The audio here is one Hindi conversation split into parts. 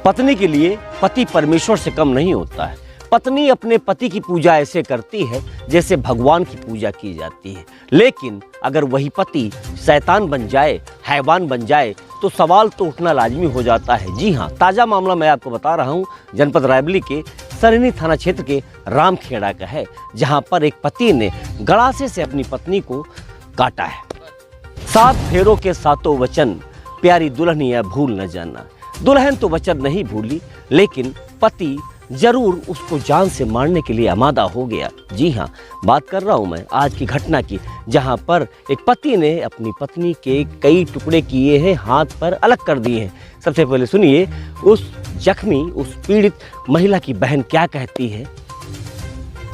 पत्नी के लिए पति परमेश्वर से कम नहीं होता है। पत्नी अपने पति की पूजा ऐसे करती है जैसे भगवान की पूजा की जाती है। लेकिन अगर वही पति शैतान बन जाए, हैवान बन जाए, तो सवाल तो उठना लाजमी हो जाता है। जी हाँ, ताज़ा मामला मैं आपको बता रहा हूँ, जनपद रायबरेली के सरैनी थाना क्षेत्र के रामखेड़ा का है, जहाँ पर एक पति ने गड़ासे से अपनी पत्नी को काटा है। 7 फेरों के 7 वचन, प्यारी दुल्हनिया भूल न जाना। दुल्हन तो वचन नहीं भूली, लेकिन पति जरूर उसको जान से मारने के लिए आमादा हो गया। जी हाँ, बात कर रहा हूँ मैं आज की घटना की, जहाँ पर एक पति ने अपनी पत्नी के कई टुकड़े किए हैं, हाथ पर अलग कर दिए हैं। सबसे पहले सुनिए उस जख्मी, उस पीड़ित महिला की बहन क्या कहती है।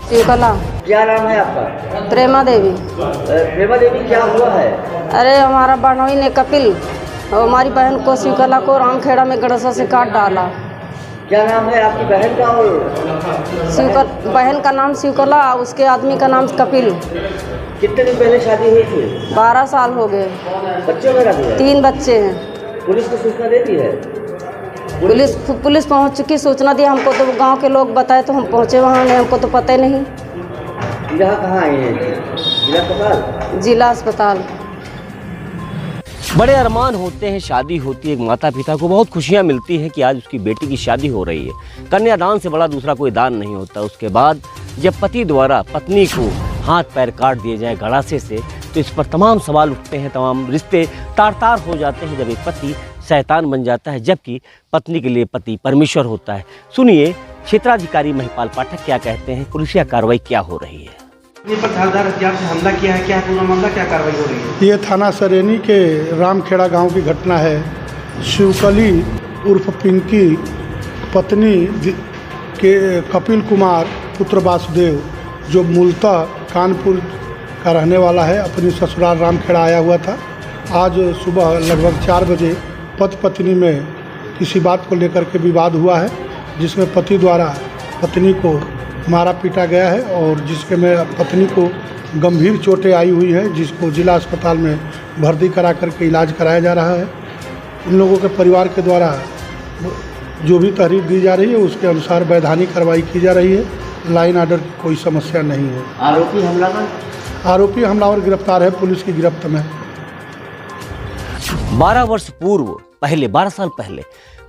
शिवकला। क्या नाम है आपका? प्रेमा देवी। प्रेमा देवी, क्या हुआ है? अरे हमारा बहनोई ने कपिल और हमारी बहन को शिवकला को रामखेड़ा में गड़सा से काट डाला। क्या नाम है आपकी बहन का? और बहन का नाम शिवकला, उसके आदमी का नाम कपिल। कितने दिन पहले शादी हुई थी? 12 साल हो गए। बच्चे वगैरह भी हैं? 3 बच्चे हैं। पुलिस को सूचना दे दी है? पुलिस पहुंच चुकी, सूचना दी हमको, तो गांव के लोग बताए तो हम पहुंचे वहां, नहीं हमको तो पता ही नहीं। यहाँ कहाँ आए हैं? जिला अस्पताल? जिला अस्पताल। बड़े अरमान होते हैं, शादी होती है, एक माता पिता को बहुत खुशियां मिलती हैं कि आज उसकी बेटी की शादी हो रही है। कन्यादान से बड़ा दूसरा कोई दान नहीं होता। उसके बाद जब पति द्वारा पत्नी को हाथ पैर काट दिए जाए गड़ासे से, तो इस पर तमाम सवाल उठते हैं, तमाम रिश्ते तार हो जाते हैं। जब एक पति शैतान बन जाता है, जबकि पत्नी के लिए पति परमेश्वर होता है। सुनिए क्षेत्राधिकारी महिपाल पाठक क्या कहते हैं, पुलिसिया कार्रवाई क्या हो रही है। ये पर धारदार हथियार से हमला किया है, क्या पूरा मामला, क्या कार्रवाई हो रही है? ये थाना सरैनी के रामखेड़ा गांव की घटना है। शिवकली उर्फ पिंकी पत्नी के कपिल कुमार पुत्र वासुदेव, जो मूलतः कानपुर का रहने वाला है, अपनी ससुराल रामखेड़ा आया हुआ था। आज सुबह लगभग 4 बजे पति पत्नी में किसी बात को लेकर के विवाद हुआ है, जिसमें पति द्वारा पत्नी को मारा पीटा गया है और जिसके में पत्नी को गंभीर चोटें आई हुई है, जिसको जिला अस्पताल में भर्ती करा करके इलाज कराया जा रहा है। इन लोगों के परिवार के द्वारा जो भी तहरीर दी जा रही है, उसके अनुसार वैधानिक कार्रवाई की जा रही है। लाइन ऑर्डर की कोई समस्या नहीं है। आरोपी हमलावर गिरफ्तार है, पुलिस की गिरफ्त में। 12 वर्ष पूर्व, 12 साल पहले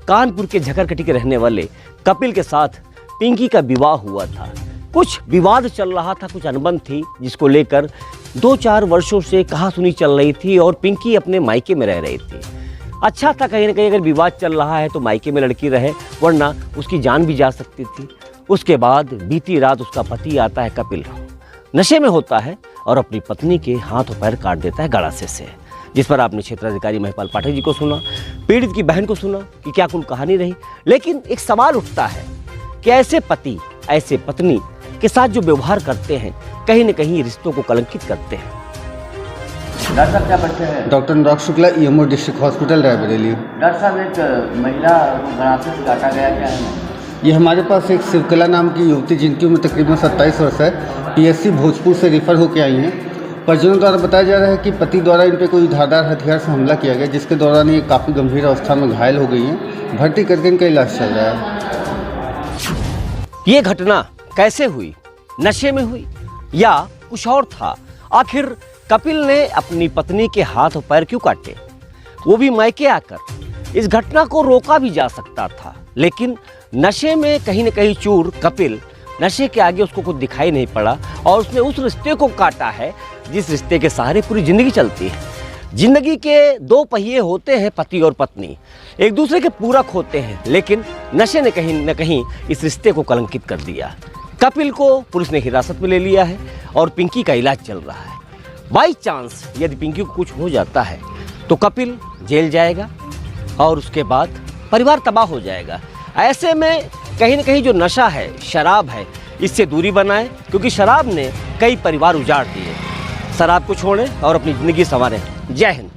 कानपुर के झकरकटी के रहने वाले कपिल के साथ पिंकी का विवाह हुआ था। कुछ विवाद चल रहा था, कुछ अनबन थी, जिसको लेकर 2-4 वर्षों से कहासुनी चल रही थी और पिंकी अपने मायके में रह रही थी। अच्छा था कहीं ना कहीं अगर विवाद चल रहा है तो मायके में लड़की रहे, वरना उसकी जान भी जा सकती थी। उसके बाद बीती रात उसका पति आता है कपिल, नशे में होता है और अपनी पत्नी के हाथ और पैर काट देता है गड़ासे से, जिस पर आपने क्षेत्राधिकारी महिपाल पाठक जी को सुना, पीड़ित की बहन को सुना कि क्या कुल कहानी रही। लेकिन एक सवाल उठता है कि ऐसे पति, ऐसे पत्नी के साथ जो व्यवहार करते हैं, कहीं न कहीं रिश्तों को कलंकित करते हैं। डॉक्टर साहब क्या पढ़ते हैं? Doctor Anurag Shukla, EMO district hospital Raebareli. Doctor साहब, एक महिला को गड़ासे से काटा गया, क्या है? ये हमारे पास एक शिवकला नाम की युवती, जिनकी उम्र तकरीबन 27 वर्ष है, पीएससी भोजपुर से रेफर होकर आई हैं। परिजनों द्वारा बताया जा रहा है कि पति द्वारा इन पर कोई धारदार हथियार से हमला किया गया, जिसके दौरान ये काफ़ी गंभीर अवस्था में घायल हो गई हैं। भर्ती करके इनका इलाज चल रहा है। ये घटना कैसे हुई? नशे में हुई या कुछ और था? आखिर कपिल ने अपनी पत्नी के हाथ और पैर क्यों काटे, वो भी मायके आकर? इस घटना को रोका भी जा सकता था, लेकिन नशे में कहीं न कहीं चूर कपिल, नशे के आगे उसको कुछ दिखाई नहीं पड़ा और उसने उस रिश्ते को काटा है जिस रिश्ते के सहारे पूरी जिंदगी चलती है। जिंदगी के 2 पहिए होते हैं, पति और पत्नी, एक दूसरे के पूरक होते हैं, लेकिन नशे ने कहीं न कहीं इस रिश्ते को कलंकित कर दिया। कपिल को पुलिस ने हिरासत में ले लिया है और पिंकी का इलाज चल रहा है। बाई चांस यदि पिंकी को कुछ हो जाता है तो कपिल जेल जाएगा और उसके बाद परिवार तबाह हो जाएगा। ऐसे में कहीं न कहीं जो नशा है, शराब है, इससे दूरी बनाएं, क्योंकि शराब ने कई परिवार उजाड़ दिए। शराब को छोड़ें और अपनी ज़िंदगी संवारें। जय हिंद।